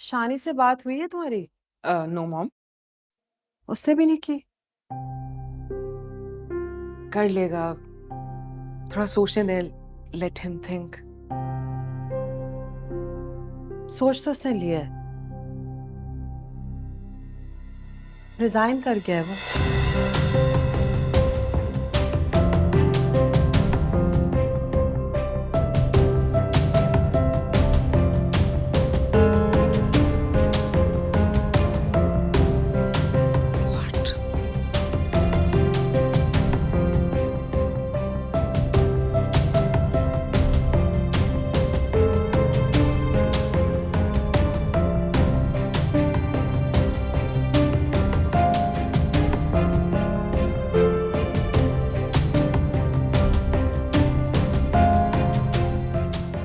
शानी से बात हुई है तुम्हारी? No mom. उसने भी नहीं की? कर लेगा, थोड़ा सोचने दे, लेट हिम थिंक। सोच तो उसने लिया है, रिजाइन कर गया है वो। व्हाट?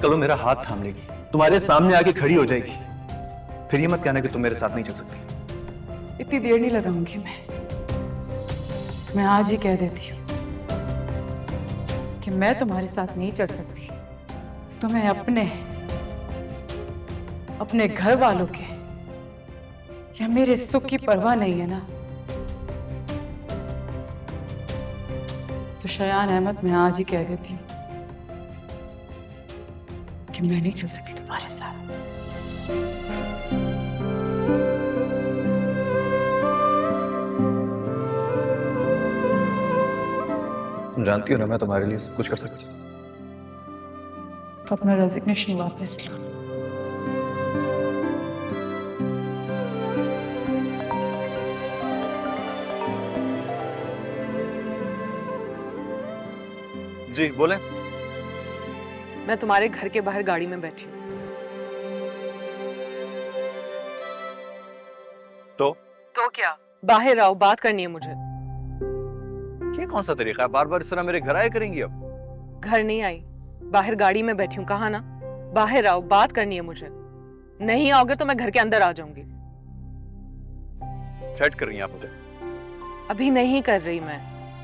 कल वो मेरा हाथ थाम लेगी, तुम्हारे सामने आके खड़ी हो जाएगी, फिर ये मत कहना कि तुम मेरे साथ नहीं चल सकती। इतनी देर नहीं लगाऊंगी मैं आज ही कह देती हूँ कि मैं तुम्हारे साथ नहीं चल सकती। तुम्हें अपने घर वालों के या मेरे सुख की परवाह नहीं है ना? तो शयान अहमद, मैं आज ही कह देती हूँ कि मैं नहीं चल सकती तुम्हारे साथ। तुम जानती हो ना मैं तुम्हारे लिए सब कुछ कर सकती हूँ। तो अपना रेजिग्नेशन वापस लो। जी बोले। मैं तुम्हारे घर के बाहर गाड़ी में बैठी हूँ। तो क्या? बाहर आओ, बात करनी है मुझे। ये कौन सा तरीका है? बार बार इस तरह मेरे घर आया करेंगी अब? घर नहीं आई, बाहर गाड़ी में बैठी हूँ, कहा ना। बाहर आओ, बात करनी है मुझे। नहीं आओगे तो मैं घर के अंदर आ जाऊंगी। थ्रेट कर रही हैं आप मुझे? अभी नहीं कर रही मैं।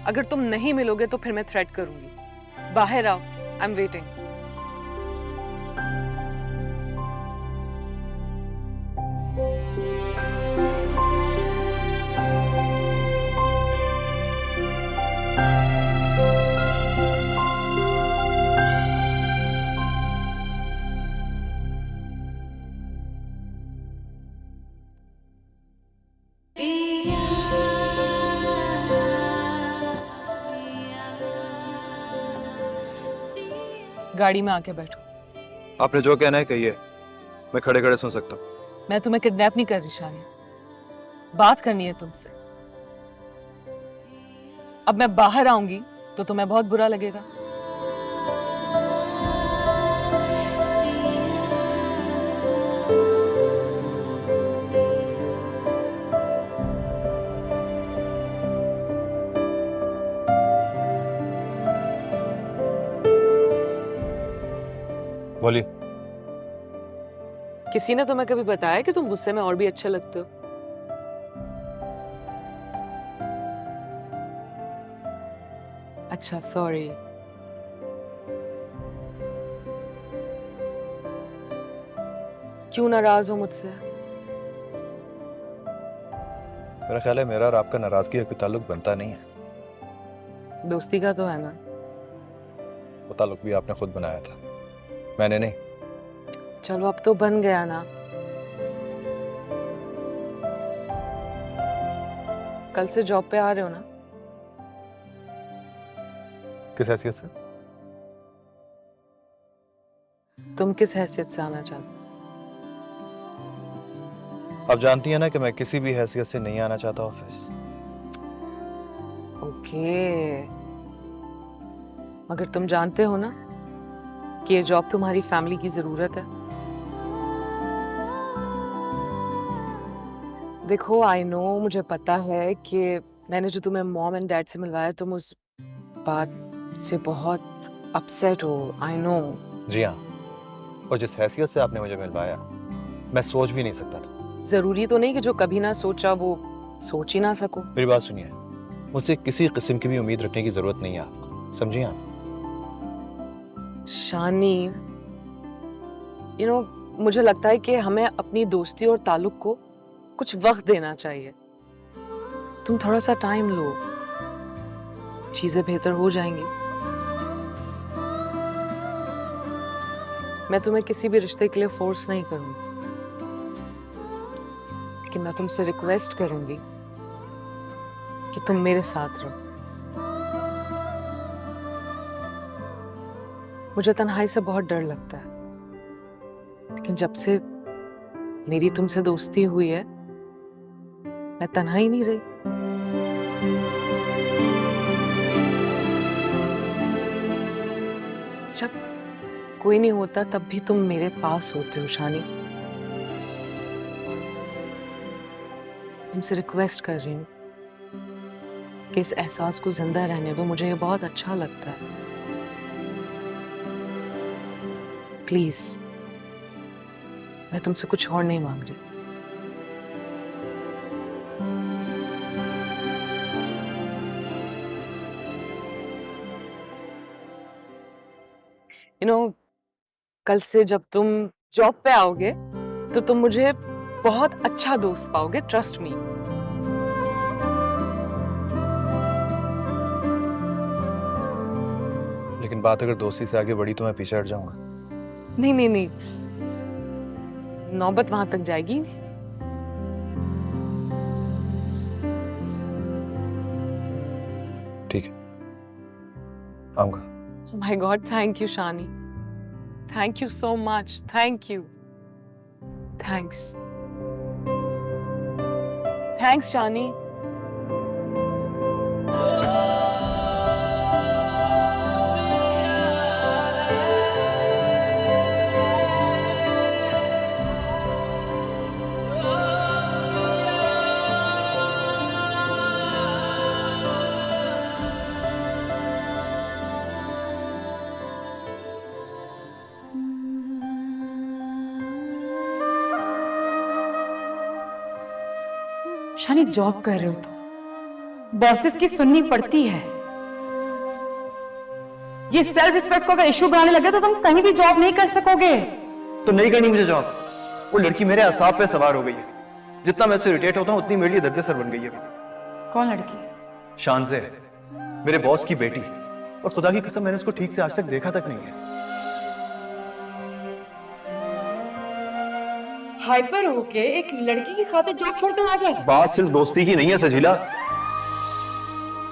अगर तुम नहीं मिलोगे तो फिर मैं थ्रेट करूंगी। बाहर आओ, आई एम वेटिंग। गाड़ी में आके बैठो। आपने जो कहना है कहिए, मैं खड़े खड़े सुन सकता हूँ। मैं तुम्हें किडनैप नहीं कर रही शानी, बात करनी है तुमसे। अब मैं बाहर आऊंगी तो तुम्हें बहुत बुरा लगेगा। बोलिए। किसी ने तुम्हें कभी बताया कि तुम गुस्से में और भी अच्छे लगते हो? अच्छा, सॉरी। क्यों नाराज हो मुझसे? मेरा ख्याल है मेरा और आपका नाराजगी का कोई ताल्लुक बनता नहीं है। दोस्ती का तो है ना। वो ताल्लुक भी आपने खुद बनाया था, मैंने नहीं। चलो अब तो बन गया ना। कल से जॉब पे आ रहे हो ना? किस हैसियत से? तुम किस हैसियत से आना चाहते हो? आप जानती हैं ना कि मैं किसी भी हैसियत से नहीं आना चाहता ऑफिस। ओके, मगर तुम जानते हो ना कि ये जॉब तुम्हारी फैमिली की जरूरत है। देखो, आई नो, मुझे पता है कि मैंने जो तुम्हें मॉम एंड डैड से मिलवाया, तुम उस बात से बहुत अपसेट हो। I know. जी हाँ, और जिस हैसियत से आपने मुझे मिलवाया, मैं सोच भी नहीं सकता था। जरूरी तो नहीं कि जो कभी ना सोचा वो सोच ही ना सको। मेरी बात सुनिए, मुझसे किसी किस्म की भी उम्मीद रखने की जरूरत नहीं है आपको, समझिए आप? शानी, मुझे लगता है कि हमें अपनी दोस्ती और ताल्लुक को कुछ वक्त देना चाहिए। तुम थोड़ा सा टाइम लो, चीजें बेहतर हो जाएंगी। मैं तुम्हें किसी भी रिश्ते के लिए फोर्स नहीं करूंगी, लेकिन मैं तुमसे रिक्वेस्ट करूंगी कि तुम मेरे साथ रहो। मुझे तन्हाई से बहुत डर लगता है, लेकिन जब से मेरी तुमसे दोस्ती हुई है मैं तन्हाई नहीं रही। जब कोई नहीं होता तब भी तुम मेरे पास होते हो शानी। तुमसे रिक्वेस्ट कर रही हूँ कि इस एहसास को जिंदा रहने दो, मुझे ये बहुत अच्छा लगता है। प्लीज, मैं तुमसे कुछ और नहीं मांग रही। कल से जब तुम जॉब पे आओगे तो तुम मुझे बहुत अच्छा दोस्त पाओगे, ट्रस्ट मी। लेकिन बात अगर दोस्ती से आगे बढ़ी तो मैं पीछे हट जाऊंगा। नहीं नहीं नहीं, नौबत वहां तक जाएगी नहीं। ठीक है, आऊंगा। My God, thank you Shani, thank you so much, thank you, thanks, thanks Shani. Shani, job कर रहे हो तो बॉसेस की सुननी पड़ती है। ये सेल्फ रिस्पेक्ट को अगर इशू बनाने लगे तो तुम कहीं भी जॉब नहीं कर सकोगे। तो नहीं करनी मुझे जॉब। वो लड़की मेरे असाब पे सवार हो गई है। जितना मैं उससे इरिटेट होता हूँ उतनी मेरे लिए दर्द-ए-सर बन गई है। कौन लड़की? शानज़े, मेरे बॉस की बेटी। और खुदा की कसम मैंने उसको ठीक से आज तक देखा तक नहीं है। हाइपर होके एक लड़की की खातिर जॉब छोड़कर आ गए? बात सिर्फ दोस्ती की नहीं है सजीला,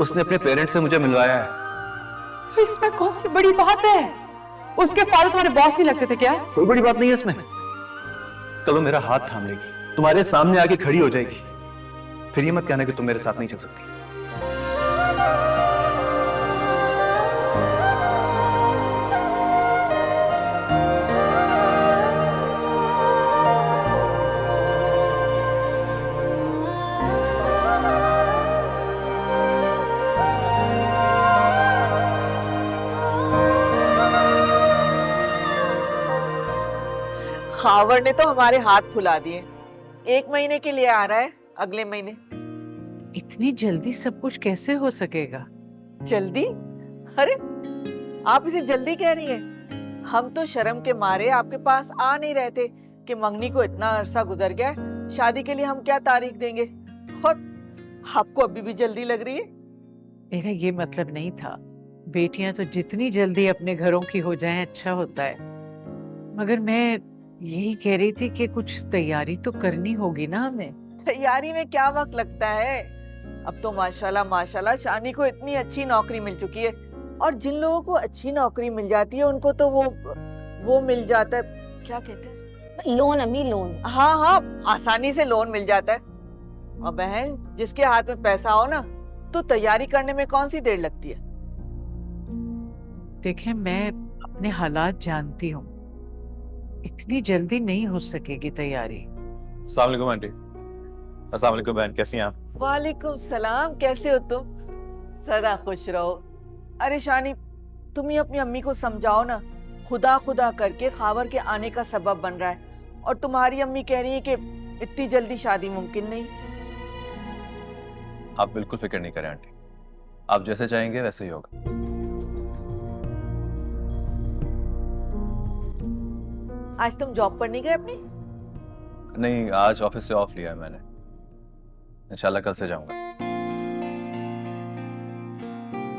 उसने अपने पेरेंट्स से मुझे मिलवाया है। तो इसमें कौन सी बड़ी बात है? उसके फादर तुम्हारे बॉस नहीं लगते थे क्या? कोई बड़ी बात नहीं है इसमें। कल वो मेरा हाथ थाम लेगी, तुम्हारे सामने आके खड़ी हो जाएगी, फिर ये मत कहना कि तुम मेरे साथ नहीं चल सकती। खावर ने तो हमारे हाथ फुला दिए। 1 महीने के लिए आ रहा है, अगले महीने। इतनी जल्दी सब कुछ कैसे हो सकेगा? जल्दी? अरे आप इसे जल्दी कह रही हैं। हम तो शर्म के मारे आपके पास आ नहीं रहे थे कि मंगनी को इतना अरसा गुजर गया, शादी के लिए हम क्या तारीख देंगे, और आपको अभी भी जल्दी लग रही है। मेरा ये मतलब नहीं था। बेटियां तो जितनी जल्दी अपने घरों की हो जाएं अच्छा होता है, मगर मैं यही कह रही थी कि कुछ तैयारी तो करनी होगी ना हमें। तैयारी में क्या वक्त लगता है? अब तो माशाल्लाह माशाल्लाह शानी को इतनी अच्छी नौकरी मिल चुकी है, और जिन लोगों को अच्छी नौकरी मिल जाती है उनको तो वो मिल जाता है, क्या कहते हैं, लोन। अम्मी लोन। हाँ हाँ, आसानी से लोन मिल जाता है। और बहन, जिसके हाथ में पैसा हो ना, तो तैयारी करने में कौन सी देर लगती है। देखें, मैं अपने हालात जानती हूँ, इतनी जल्दी नहीं हो सकेगी तैयारी। अस्सलाम वालेकुम आंटी। अस्सलाम वालेकुम बहन, कैसी हैं आप? वालेकुम सलाम, कैसे हो तुम? सदा खुश रहो। अरे शानी, तुम ही अपनी अम्मी को समझाओ ना, खुदा खुदा करके खावर के आने का सबब बन रहा है, और तुम्हारी अम्मी कह रही है कि इतनी जल्दी शादी मुमकिन नहीं। आप बिल्कुल फिक्र नहीं करें आंटी, आप जैसे चाहेंगे वैसे ही होगा। आज तुम जॉब पर नहीं गए अपनी? नहीं, आज ऑफिस से ऑफ लिया है मैंने। इंशाल्लाह कल से जाऊंगा।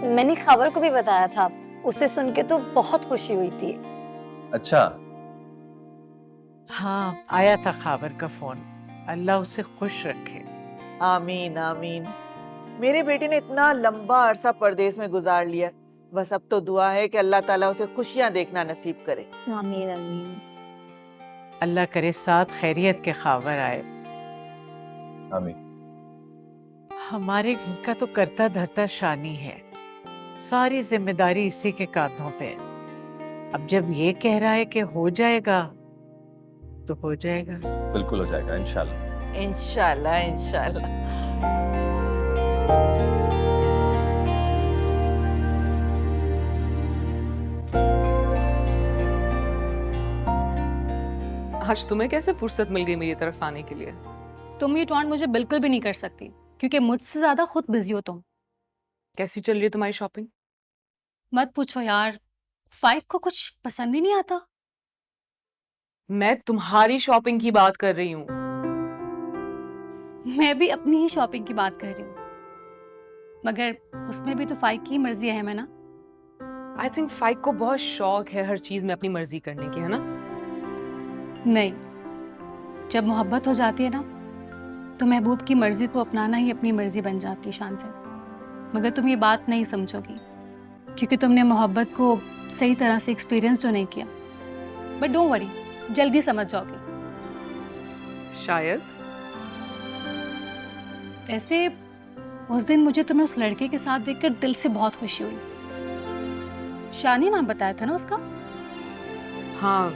मैंने खबर को भी बताया था, उसे सुन के तो बहुत खुशी हुई थी। अच्छा, हाँ, आया था खाबर का फोन। अल्लाह उसे खुश रखे। आमीन आमीन। मेरे बेटे ने इतना लंबा अरसा परदेश में गुजार लिया, बस अब तो दुआ है कि अल्लाह ताला उसे खुशियां देखना नसीब करे। आमीन आमीन। अल्लाह करे साथ खैरियत के खाबर आए। आमीन। हमारे घर का तो करता धरता शानी है, सारी जिम्मेदारी इसी के कांधों पे है। अब जब ये कह रहा है कि हो जाएगा तो हो जाएगा। बिल्कुल हो जाएगा इंशाल्लाह। इंशाल्लाह इंशाल्लाह। आज तुम्हें कैसे फुर्सत मिल गई मेरी तरफ आने के लिए? तुम ये टॉन्ट मुझे बिल्कुल भी नहीं कर सकती, क्योंकि मुझसे ज्यादा खुद बिजी हो तुम। कैसी चल रही है तुम्हारी शॉपिंग? मत पूछो यार, फाइक को कुछ पसंद ही नहीं आता। मैं तुम्हारी शॉपिंग की बात कर रही हूँ। मैं भी अपनी ही शॉपिंग की बात कर रही हूँ, मगर उसमें भी तो फाइक की मर्जी है ना। आई थिंक फाइक को बहुत शौक है हर चीज में अपनी मर्जी करने की, है ना? नहीं, जब मोहब्बत हो जाती है ना, तो महबूब की मर्जी को अपनाना ही अपनी मर्जी बन जाती है शान से। मगर तुम ये बात नहीं समझोगी, क्योंकि तुमने मोहब्बत को सही तरह से एक्सपीरियंस जो नहीं किया। बट डोंट वरी, जल्दी समझ जाओगी। शायद। ऐसे उस दिन मुझे तुम्हें उस लड़के के साथ देखकर दिल से बहुत खुशी हुई। शानी नाम बताया था ना उसका? हाँ,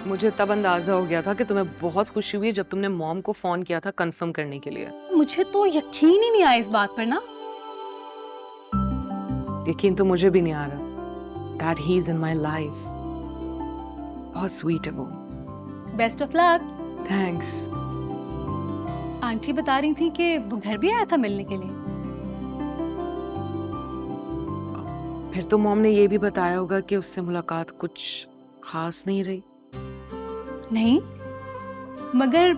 मुझे तब अंदाजा हो गया था कि तुम्हें बहुत खुशी हुई जब तुमने मॉम को फोन किया था कंफर्म करने के लिए। मुझे तो यकीन ही नहीं आया इस बात पर ना। यकीन तो मुझे भी नहीं आ रहा that he is in my life। बहुत स्वीट है वो। Best of luck. Thanks. Aunty बता रही थी कि वो घर भी आया था मिलने के लिए। फिर तो मॉम ने ये भी बताया होगा कि उससे मुलाकात कुछ खास नहीं रही। नहीं, मगर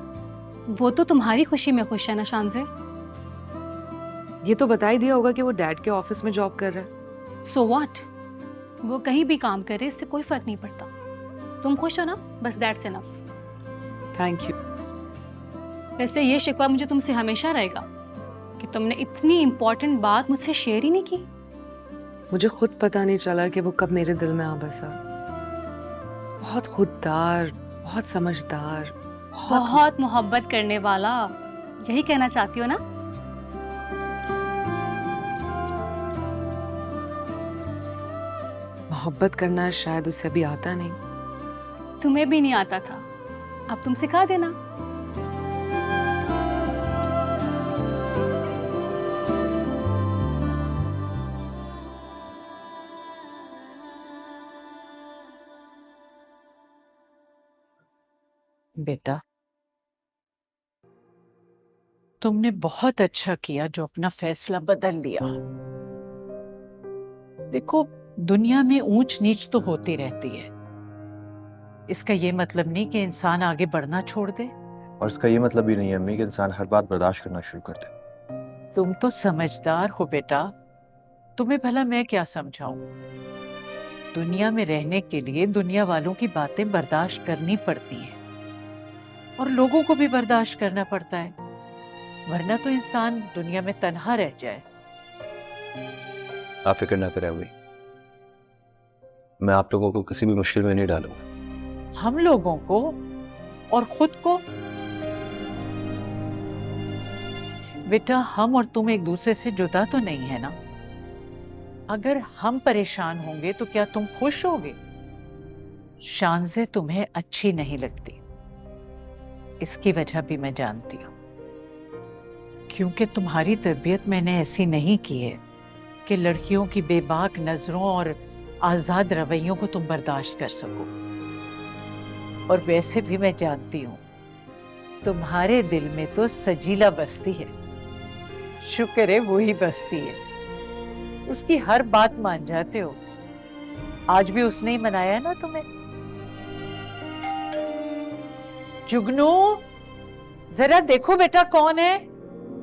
वो तो तुम्हारी खुशी में खुश है ना शान से। ये तो बता ही दिया होगा कि वो डैड के ऑफिस में जॉब कर रहा है। सो व्हाट, वो कहीं भी काम करे, इससे कोई फर्क नहीं पड़ता। तुम खुश हो ना, बस दैट्स इनफ। Thank you. वैसे ये शिकवा मुझे तुमसे हमेशा रहेगा कि तुमने इतनी इम्पोर्टेंट बात मुझसे शेयर ही नहीं की। मुझे खुद पता नहीं चला कि वो कब मेरे दिल में आ बसा। बहुत खुददार, बहुत समझदार, बहुत मोहब्बत करने वाला, यही कहना चाहती हो ना? मोहब्बत करना शायद उसे अभी आता नहीं। तुम्हें भी नहीं आता था, अब तुम सिखा देना। बेटा, तुमने बहुत अच्छा किया जो अपना फैसला बदल लिया। देखो, दुनिया में ऊंच नीच तो होती रहती है। इसका ये मतलब नहीं कि इंसान आगे बढ़ना छोड़ दे। और इसका ये मतलब भी नहीं है अम्मी कि इंसान हर बात बर्दाश्त करना शुरू कर दे। तुम तो समझदार हो बेटा, तुम्हें भला मैं क्या समझाऊं? दुनिया में रहने के लिए दुनिया वालों की बातें बर्दाश्त करनी पड़ती हैं और लोगों को भी बर्दाश्त करना पड़ता है, वरना तो इंसान दुनिया में तन्हा रह जाए। आप फिक्र ना करें अम्मी, मैं आप लोगों को किसी भी मुश्किल में नहीं डालूंगा। हम लोगों को और खुद को? बेटा, हम और तुम एक दूसरे से जुदा तो नहीं है ना? अगर हम परेशान होंगे तो क्या तुम खुश होगे? शान से तुम्हें अच्छी नहीं लगती, इसकी वजह भी मैं जानती हूँ, क्योंकि तुम्हारी तरबियत मैंने ऐसी नहीं की है कि लड़कियों की बेबाक नजरों और आजाद रवैयों को तुम बर्दाश्त कर सको। और वैसे भी मैं जानती हूँ तुम्हारे दिल में तो सजीला बसती है। शुक्र है वो ही बसती है, उसकी हर बात मान जाते हो। आज भी उसने ही मनाया ना तुम्हें। जुगनू, जरा देखो बेटा कौन है।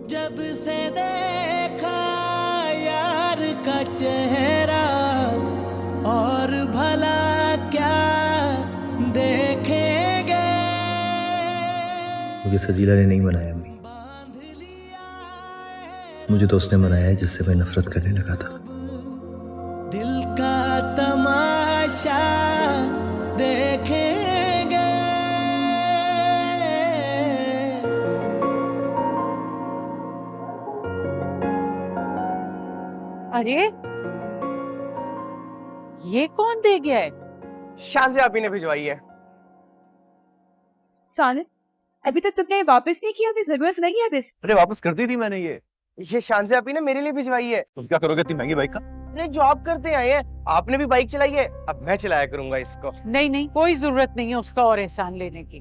जब से देखा यार का चेहरा, और भला क्या देखेंगे। मुझे सजीला ने नहीं बनाया अम्मी, मुझे तो उसने बनाया है जिससे मैं नफरत करने लगा था। दिल का तमाशा देखेंगे। अरे ये कौन दे गया है? शान से आप ही ने भिजवाई है। सानिद, अभी तक तुमने वापस नहीं किया, अभी जरूरत नहीं है बस। अरे वापस कर दी थी मैंने ये शान से आप ही ने मेरे लिए भिजवाई है। तुम क्या करोगे इतनी महंगी बाइक का? अरे जॉब करते आए हैं, आपने भी बाइक चलाई है, अब मैं चलाया करूंगा इसको। नहीं नहीं, कोई जरूरत नहीं है उसका और एहसान लेने की।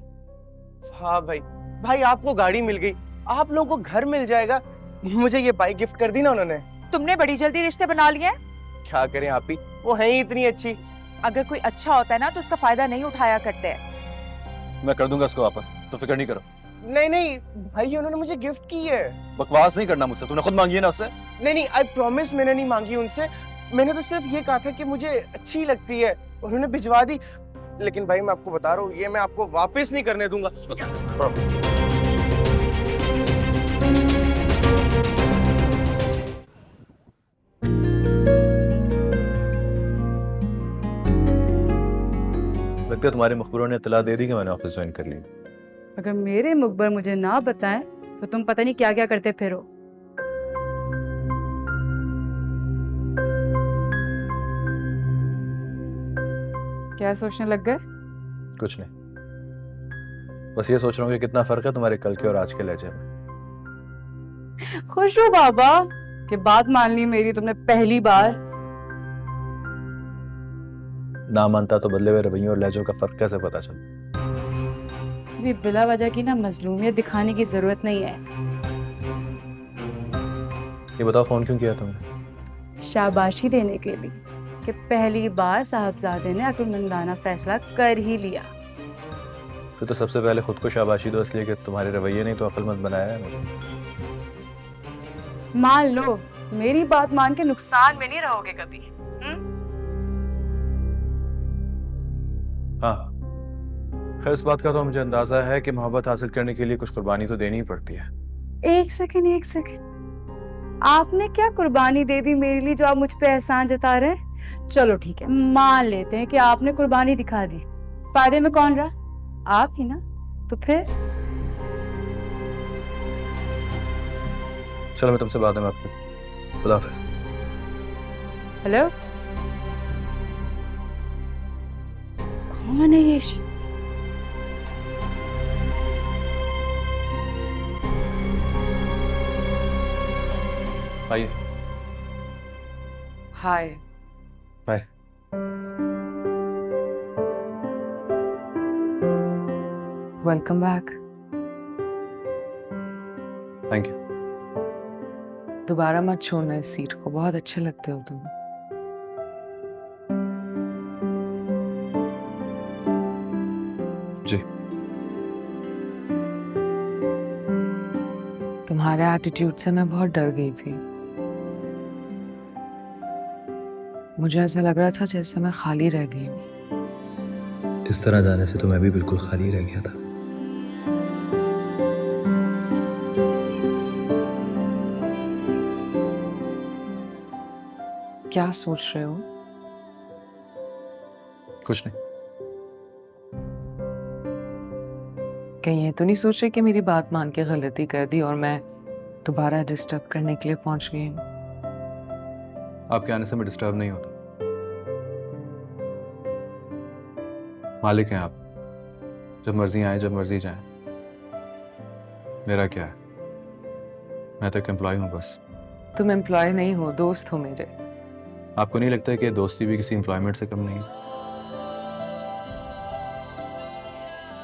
हाँ भाई आपको गाड़ी मिल गई, आप लोगों को घर मिल जाएगा। मुझे ये बाइक गिफ्ट कर दी ना उन्होंने। तुमने बड़ी जल्दी रिश्ते बना लिए हैं। क्या करें आप ही, वो है ही इतनी अच्छी। अगर कोई अच्छा होता है ना तो उसका फायदा नहीं उठाया करते हैं। मैं कर दूंगा उसको वापस, तो फिक्र नहीं करो। नहीं भाई, उन्होंने मुझे गिफ्ट की है। बकवास नहीं करना मुझसे, तूने खुद मांगी है ना उससे। नहीं आई प्रॉमिस, मैंने नहीं मांगी उनसे। मैंने तो सिर्फ ये कहा था कि मुझे अच्छी लगती है, उन्होंने भिजवा दी। लेकिन भाई मैं आपको बता रहा हूँ, ये मैं आपको वापस नहीं करने दूंगा। लगता है तुम्हारे मुखबरों ने इत्तला दे दी कि मैंने ऑफिस ज्वाइन कर ली। अगर मेरे मुखबर मुझे ना बताएं तो तुम पता नहीं क्या क्या करते फिरो। क्या सोचने लग गए? कुछ नहीं, बस ये सोच रहा हूँ कि कितना फर्क है तुम्हारे कल के और आज के लहजे में। खुश हो बाबा कि बात मान ली मेरी तुमने पहली बार। ना मानता तो बदले हुए रवैयों और लहजों का फर्क कैसे पता चलता? अभी बिला वजह की ना मजलूमियत दिखाने की जरूरत नहीं है। ये बताओ फोन क्यों किया तुमने? शाबाशी देने के लिए कि पहली बार साहबजादे ने अक्लमंदाना फैसला कर ही लिया। फिर तो सबसे पहले खुद को शाबाशी दो, इसलिए कि तुम्हारे रवैये नहीं तो अक्लमंद बनाया है मुझे। मान लो मेरी बात मान के नुकसान में नहीं रहोगे कभी। हाँ, खैर इस बात का तो मुझे अंदाजा है कि मोहब्बत हासिल करने के लिए कुछ कुर्बानी तो देनी ही पड़ती है। एक सेकंड, आपने क्या कुर्बानी दे दी मेरे लिए जो आप मुझ पे एहसान जता रहे हैं? चलो ठीक है, मान लेते हैं कि आपने कुर्बानी दिखा दी। फायदे में कौन रहा? आप ही ना। तो फिर चलो मैं तुमसे बाद में बात करूं। खुदा हाफिज़। हेलो, कौन है ये शख्स? आइए। Hi. Bye. Welcome back. Thank you. दोबारा मत छोड़ना इस सीट को, बहुत अच्छे लगते हो तुम। जी। तुम्हारे एटीट्यूड से मैं बहुत डर गई थी। मुझे ऐसा लग रहा था जैसे मैं खाली रह गई हूँ। इस तरह जाने से तो मैं भी बिल्कुल खाली रह गया था। क्या सोच रहे हो? कुछ नहीं। कहीं ये तो नहीं सोच रहे कि मेरी बात मान के गलती कर दी और मैं दोबारा डिस्टर्ब करने के लिए पहुंच गई हूँ? आपके आने से मैं डिस्टर्ब नहीं होता। मालिक हैं आप, जब मर्जी आए जब मर्जी जाएं। मेरा क्या है, मैं तो एक एम्प्लॉय हूँ बस। तुम एम्प्लॉय नहीं हो, दोस्त हो मेरे। आपको नहीं लगता है कि दोस्ती भी किसी एम्प्लॉयमेंट से कम नहीं है?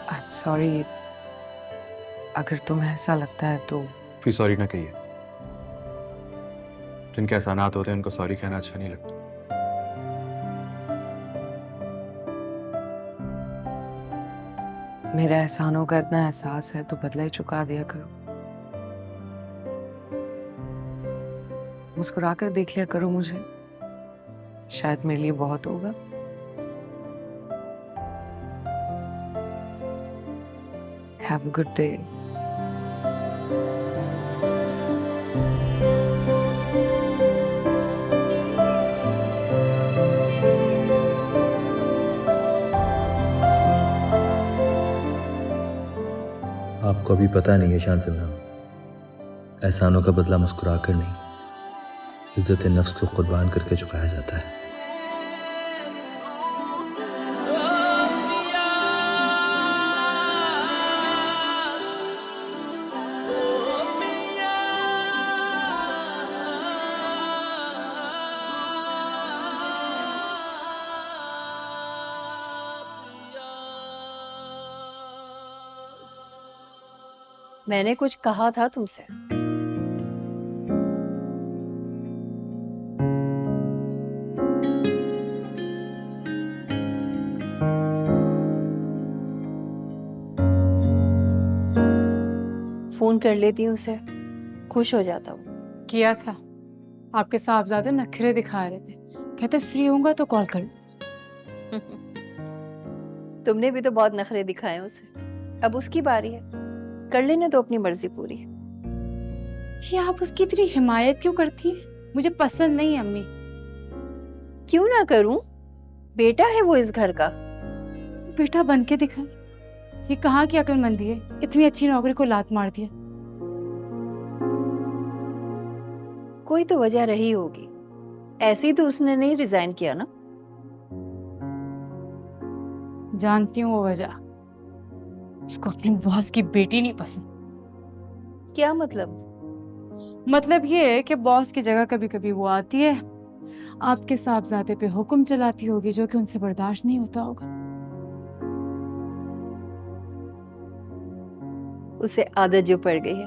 आई एम सॉरी, अगर तुम्हें ऐसा लगता है तो। फिर सॉरी ना कहिए। जिनके एहसानात होते हैं उनको सॉरी कहना अच्छा नहीं लगता। मेरे एहसानों का इतना एहसास है तो बदला ही चुका दिया करो। मुस्कुरा कर देख लिया करो मुझे, शायद मेरे लिए बहुत होगा। Have a good day. आपको अभी पता नहीं है शान से मैम, एहसानों का बदला मुस्कुरा कर नहीं, इज्जत नफ्स को कुर्बान करके चुकाया जाता है। मैंने कुछ कहा था तुमसे। फोन कर लेती हूँ उसे, खुश हो जाता हूँ। किया था, आपके साहबजादे नखरे दिखा रहे थे, कहते फ्री होऊंगा तो कॉल कर। तुमने भी तो बहुत नखरे दिखाए उसे, अब उसकी बारी है, कर लेने तो अपनी मर्जी पूरी। ये आप उसकी इतनी हिमायत क्यों करती हैं? मुझे पसंद नहीं है अम्मी। क्यों ना करूं, बेटा है वो इस घर का। बेटा बन के दिखाए, ये कहाँ की अक्लमंदी है, इतनी अच्छी नौकरी को लात मार दिया। कोई तो वजह रही होगी, ऐसे ही तो उसने नहीं रिजाइन किया ना। जानती हूँ वो वजह, उसको अपने बॉस की बेटी नहीं पसंद। क्या मतलब? मतलब ये है कि बॉस की जगह कभी कभी वो आती है, आपके साहबजादे पे हुक्म चलाती होगी, जो कि उनसे बर्दाश्त नहीं होता होगा। उसे आदत जो पड़ गई है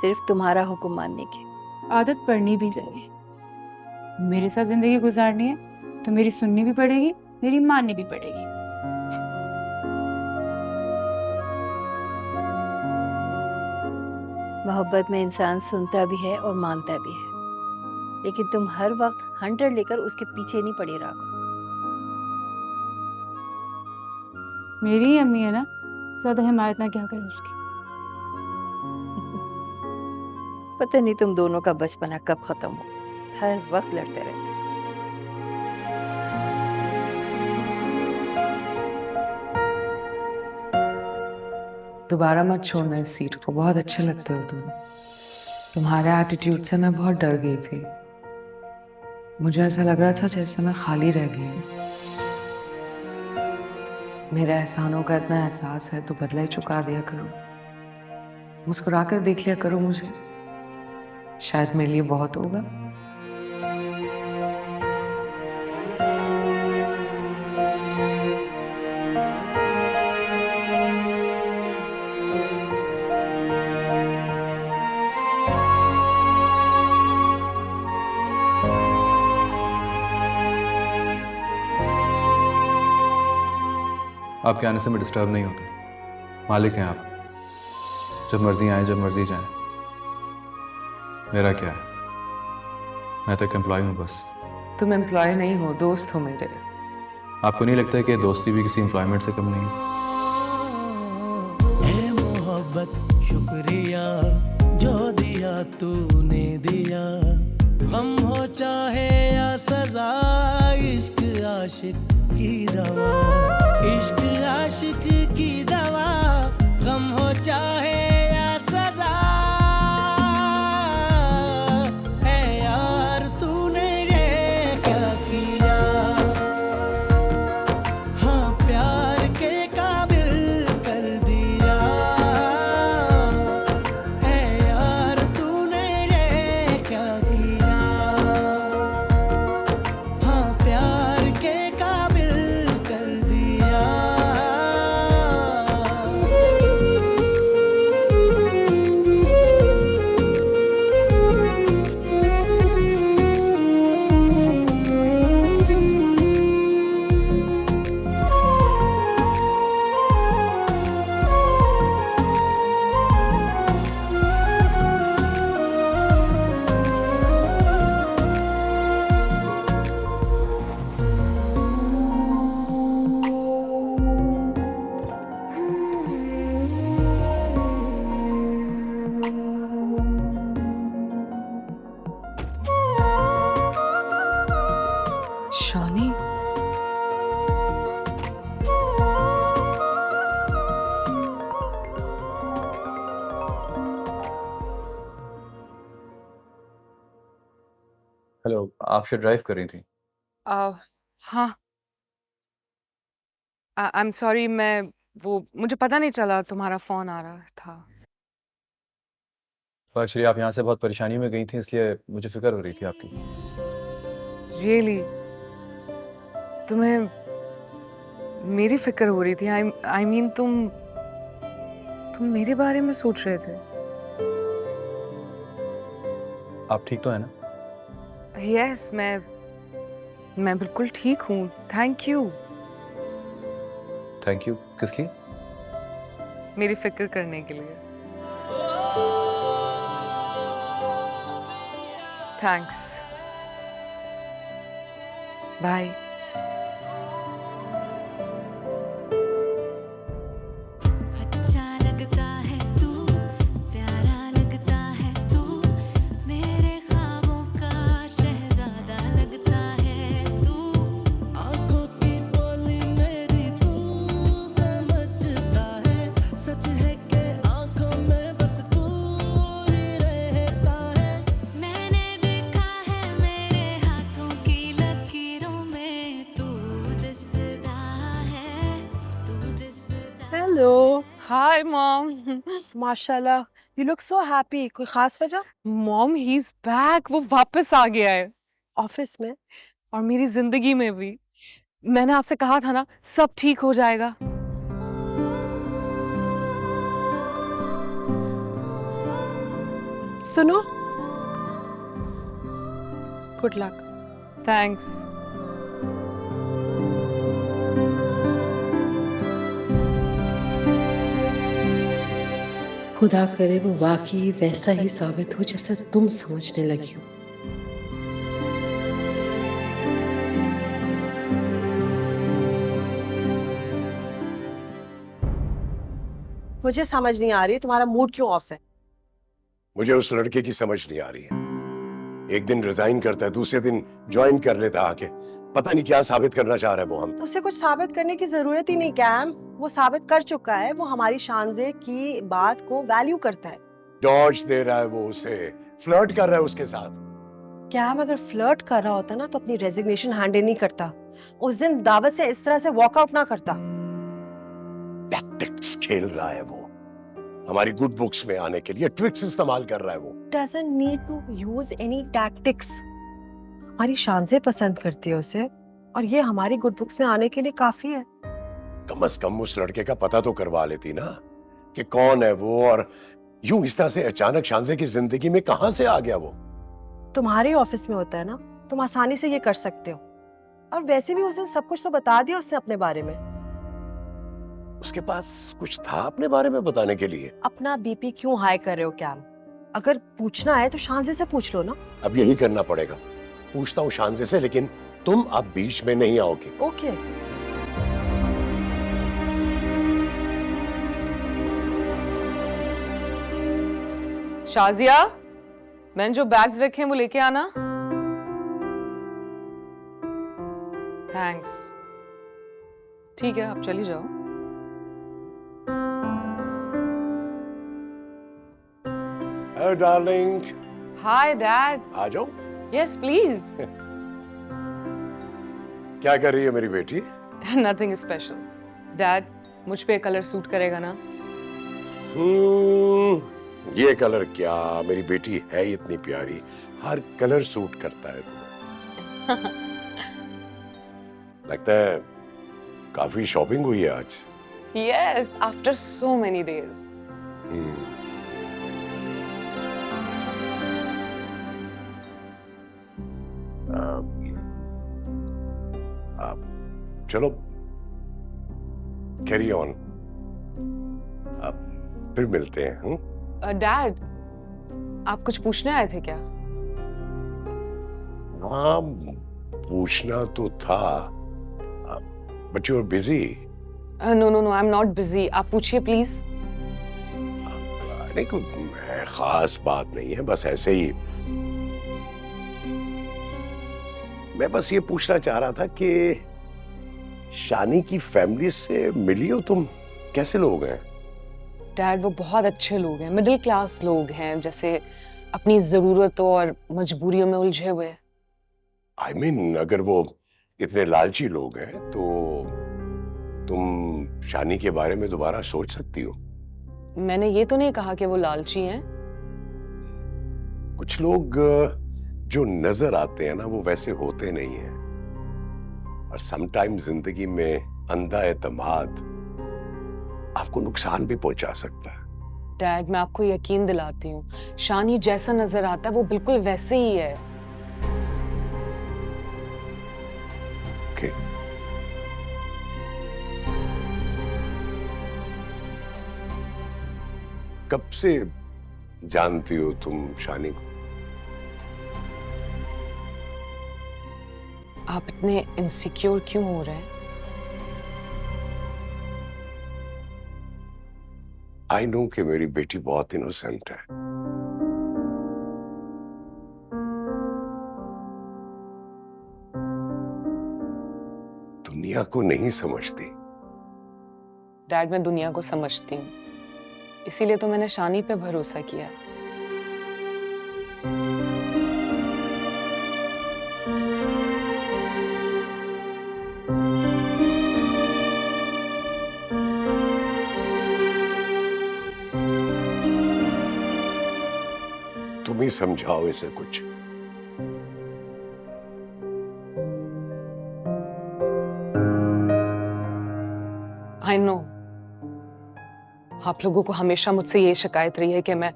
सिर्फ तुम्हारा हुक्म मानने की। आदत पड़नी भी चाहिए। मेरे साथ जिंदगी गुजारनी है तो मेरी सुननी भी पड़ेगी, मेरी माननी भी पड़ेगी। मोहब्बत में इंसान सुनता भी है और मानता भी है, लेकिन तुम हर वक्त हंटर लेकर उसके पीछे नहीं पड़े रहो। मेरी ही अम्मी है ना, ज्यादा हिमायत ना क्या करें उसकी। पता नहीं तुम दोनों का बचपना कब खत्म हो, हर वक्त लड़ते रहते। दोबारा मत छोड़ना इस सीट को, बहुत अच्छे लगते हो तुम। तुम्हारे एटीट्यूड से मैं बहुत डर गई थी, मुझे ऐसा लग रहा था जैसे मैं खाली रह गई हूँ। मेरे एहसानों का इतना एहसास है तो बदला ही चुका दिया करो। मुस्कुरा कर देख लिया करो मुझे, शायद मेरे लिए बहुत होगा। आपके आने से मैं डिस्टर्ब नहीं होता, मालिक हैं आप, जब मर्जी आए जब मर्जी जाएं। मेरा क्या है, मैं तो एक एम्प्लॉय हूँ बस। तुम एम्प्लॉय नहीं हो, दोस्त हो मेरे। आपको नहीं लगता है कि दोस्ती भी किसी एम्प्लॉयमेंट से कम नहीं है? ए मोहब्बत शुक्रिया जो दिया तूने दिया, गम हो चाहे या सजा, इश्क आशिक की दवा, इश्क आशिक की दवा, गम हो चाहे या सजा। है यार तूने ये क्या किया, हाँ प्यार के काबिल कर दिया। है यार तूने ये क्या किया, हाँ प्यार के काबिल कर दिया। आप शायद ड्राइव कर रही थी। हाँ, आई एम सॉरी, मुझे पता नहीं चला तुम्हारा फोन आ रहा था। तो एक्चुअली आप यहाँ से बहुत परेशानी में गई थी, इसलिए मुझे फिक्र हो रही थी आपकी। रियली? तुम्हें मेरी फिक्र हो रही थी? आई मीन तुम मेरे बारे में सोच रहे थे? आप ठीक तो है ना? यस, मैं बिल्कुल ठीक हूँ, थैंक यू। थैंक यू किस लिए? मेरी फिक्र करने के लिए। Thanks, bye. अच्छा लगता है तू, प्यारा लगता है तू, मेरे ख्वाबों का शहजादा लगता है तू। आंखों की बोली मेरी तू समझता है, सच है कि आंखों में बस तू ही रहता है। मैंने देखा है मेरे हाथों की लकीरों में तू दिसदा है, तू दिसदा। हेलो। Hi mom. माशाल्लाह, यू लुक सो हैप्पी। कोई खास वजह? मॉम, ही इज बैक, वो वापस आ गया है। ऑफिस में? और मेरी जिंदगी में भी। मैंने आपसे कहा था ना, सब ठीक हो जाएगा। सुनो, गुड लक। थैंक्स। खुदा करे वो वाकई वैसा ही साबित हो जैसा तुम समझने लगी हो। मुझे समझ नहीं आ रही तुम्हारा मूड क्यों ऑफ है। मुझे उस लड़के की समझ नहीं आ रही है। एक दिन रिजाइन करता है, दूसरे दिन ज्वाइन कर लेता आके। पता नहीं क्या साबित करना चाह रहा है वो हम। उसे कुछ साबित करने की जरूरत ही नहीं कैम, वो साबित कर चुका है। वो हमारी शानजे की बात को वैल्यू करता है। डॉज दे रहा है वो उसे, फ्लर्ट कर रहा है उसके साथ। कैम अगर फ्लर्ट कर रहा होता ना तो अपनी रेजिग्नेशन हैंडल नहीं करता। उस दिन दावत से इस तरह से वॉकआउट ना करता। टैक्टिक्स खेल रहा है वो, हमारी गुड बुक्स में आने के लिए ट्रिक्स इस्तेमाल कर रहा है वो। Doesn't need to use any tactics। हमारी शानजे पसंद करती है उसे, और ये हमारी गुड बुक्स में आने के लिए काफी है। कम से कम उस लड़के का पता तो करवा लेती ना कि कौन है वो, और यूं इस तरह से अचानक शानजे की जिंदगी में कहां से आ गया वो। तुम्हारे ऑफिस में होता है ना, तुम आसानी से ये कर सकते हो। और वैसे भी उस दिन सब कुछ तो बता दिया उसने अपने बारे में। उसके पास कुछ था अपने बारे में बताने के लिए? अपना बीपी क्यों हाई कर रहे हो कैम? अगर पूछना है तो शानजे से पूछ लो ना। अब यही करना पड़ेगा। पूछता हूँ शानजे से, लेकिन तुम अब बीच में नहीं आओगे। ओके। शाजिया, मैंने जो बैग्स रखे हैं वो लेके आना। थैंक्स। ठीक है, आप चली जाओ। Hello darling. Hi dad. आ जाओ। Yes please. क्या कर रही है मेरी बेटी? Nothing special. डैड, मुझ पे कलर सूट करेगा ना? ये कलर क्या, मेरी बेटी है इतनी प्यारी, हर कलर सूट करता है तुम्हें। लगता है काफी शॉपिंग हुई है आज। Yes, after so many days. चलो कैरी ऑन, फिर मिलते हैं। डैड, आप कुछ पूछने आए थे क्या? हाँ, पूछना तो था, but you are busy. No no no, I am not busy. आप पूछिए प्लीज। नहीं, कोई खास बात नहीं है, बस ऐसे ही। मैं बस ये पूछना चाह रहा था कि शानी की फैमिली से मिली हो तुम? कैसे लोग हैं? डैड, वो बहुत अच्छे लोग हैं, मिडिल क्लास लोग हैं, जैसे अपनी जरूरतों और मजबूरियों में उलझे हुए। I mean, अगर वो इतने लालची लोग हैं तो तुम शानी के बारे में दोबारा सोच सकती हो। मैंने ये तो नहीं कहा कि वो लालची हैं। कुछ लोग जो नजर आते हैं ना वो वैसे होते नहीं हैं, और समटाइम जिंदगी में अंधा एतमाद आपको नुकसान भी पहुंचा सकता है। डैड, मैं आपको यकीन दिलाती हूँ, शानी जैसा नजर आता है वो बिल्कुल वैसे ही है। Okay. कब से जानती हो तुम शानी को? आप इतने इनसिक्योर क्यों हो रहे हैं? आई नो कि मेरी बेटी बहुत इनोसेंट है, दुनिया को नहीं समझती। डैड, मैं दुनिया को समझती हूँ, इसीलिए तो मैंने शानी पे भरोसा किया है। तुम ही समझाओ इसे कुछ। आई नो, आप लोगों को हमेशा मुझसे ये शिकायत रही है कि मैं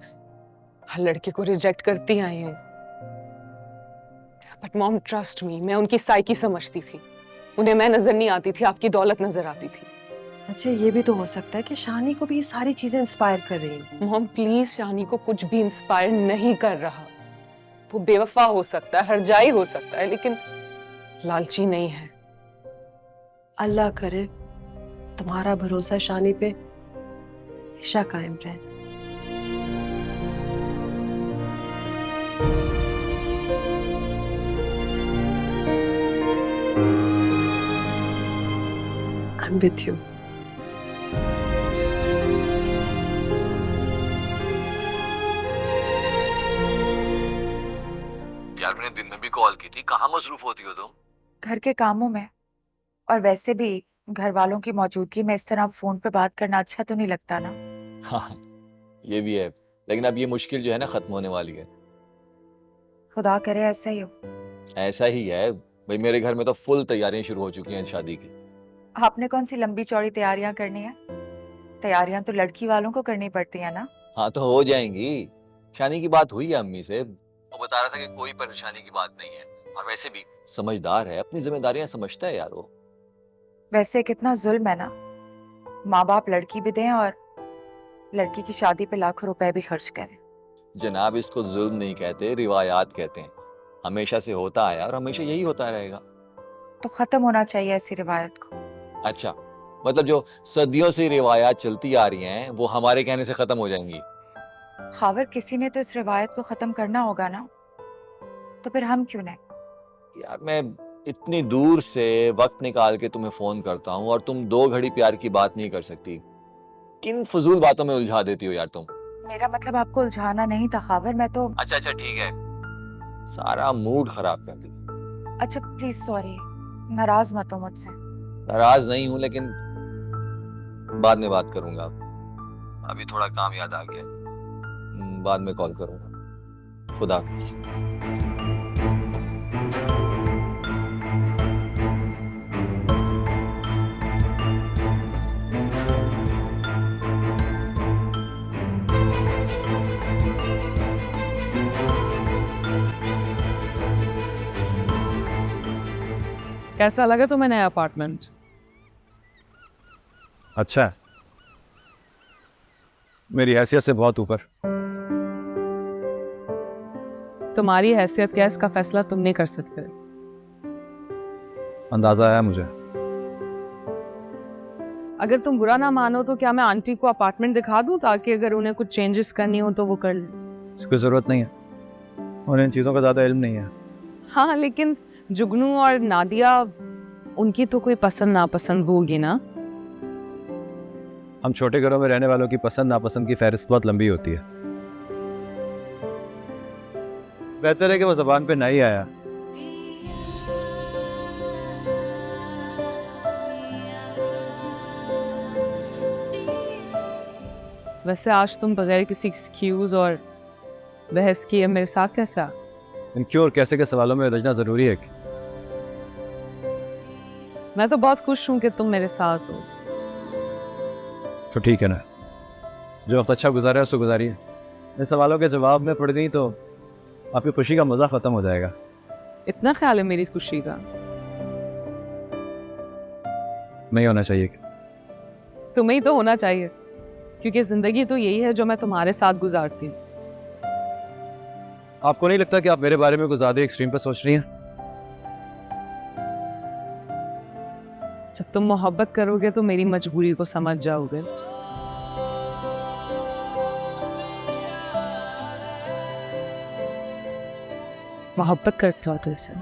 हर लड़के को रिजेक्ट करती आई हूँ, बट मॉम ट्रस्ट मी, मैं उनकी साइकी समझती थी। उन्हें मैं नजर नहीं आती थी, आपकी दौलत नजर आती थी। अच्छा, ये भी तो हो सकता है कि शानी को भी ये सारी चीजें इंस्पायर कर रही हैं। मॉम प्लीज, शानी को कुछ भी इंस्पायर नहीं कर रहा। वो बेवफा हो सकता है, हरजाई हो सकता है, लेकिन लालची नहीं है। अल्लाह करे तुम्हारा भरोसा शानी पे हमेशा कायम रहे। I'm with you. यार, मैंने दिन में भी कॉल की थी, कहाँ मसरूफ होती हो तुम? घर के कामों में, और वैसे भी घर वालों की मौजूदगी में इस तरह फोन पे बात करना अच्छा तो नहीं लगता ना। हाँ, ये भी है, लेकिन अब ये मुश्किल जो है ना खत्म होने वाली है। खुदा करे ऐसा ही हो। ऐसा ही है भाई, मेरे घर में तो फुल तैयारियां शुरू हो चुकी हैं शादी की। आपने कौन सी लंबी चौड़ी तैयारियां करनी है? तैयारियां तो लड़की वालों को करनी पड़ती है ना। हाँ तो हो जाएंगी। शानी की बात हुई है अम्मी से, वो बता रहा था कि कोई परेशानी की बात नहीं है, और वैसे भी समझदार है, अपनी जिम्मेदारियां समझता है यार वो। वैसे कितना जुल्म है ना, माँ बाप लड़की भी दें और लड़की की शादी पे लाखों रुपए भी खर्च करें। जनाब, इसको जुल्म नहीं कहते, रिवायात कहते हैं। हमेशा से होता आया और हमेशा यही होता रहेगा। तो खत्म होना चाहिए ऐसी रिवायत को। अच्छा, मतलब जो सदियों से रिवायात चलती आ रही हैं वो हमारे कहने से खत्म हो जाएंगी? खावर, किसी ने तो इस रिवायत को खत्म करना होगा ना, तो फिर हम क्यों नहीं? यार, मैं इतनी दूर से वक्त निकाल के तुम्हें फोन करता हूँ और तुम 2 घड़ी प्यार की बात नहीं कर सकती। किन फजूल बातों में उलझा देती हो यार तुम। मेरा मतलब आपको उलझाना नहीं था खावर, मैं तो। अच्छा ठीक है, सारा मूड खराब कर दी। अच्छा प्लीज सॉरी, नाराज मत हो मुझसे। नाराज नहीं हूँ, लेकिन बाद में बात करूंगा। अभी थोड़ा काम याद आ गया, बाद में कॉल करूंगा। खुदा हाफिज। कैसा लगा तुम्हें नया अपार्टमेंट? अच्छा है, मेरी हैसियत से बहुत ऊपर। तुम्हारी हैसियत क्या, इसका फैसला तुम नहीं कर सकते। अंदाजा है मुझे। अगर तुम बुरा ना मानो तो क्या मैं आंटी को अपार्टमेंट दिखा दूं, ताकि अगर उन्हें कुछ चेंजेस करनी हो तो वो कर लें। इसकी जरूरत नहीं है, उन्हें इन चीज़ों का ज़्यादा इल्म नहीं है। हाँ, लेकिन जुगनू और नादिया, उनकी तो कोई पसंद नापसंद होगी ना। हम छोटे घरों में रहने वालों की पसंद नापसंद की फहरिस्त बहुत लंबी होती है। बेहतर है कि वो ज़बान पे नहीं आया वैसे आज तुम बगैर किसी एक्सक्यूज और बहस किए मेरे साथ कैसा? इन क्यों और कैसे के सवालों में उलझना ज़रूरी है? मैं तो बहुत खुश हूँ कि तुम मेरे साथ हो। तो ठीक है ना, जो वक्त अच्छा गुजारा है उसको गुजारिए। इन सवालों के जवाब में पड़ गई तो आपकी खुशी का मज़ा ख़त्म हो जाएगा। इतना ख्याल है मेरी खुशी का? नहीं होना चाहिए। तुम्हें ही तो होना चाहिए, क्योंकि जिंदगी तो यही है जो मैं तुम्हारे साथ गुजारती हूँ। आपको नहीं लगता कि आप मेरे बारे में कुछ ज़्यादा एक्सट्रीम पर सोच रही हैं? जब तुम मोहब्बत करोगे तो मेरी मजबूरी को समझ जाओगे। मोहब्बत करते हो तो इसे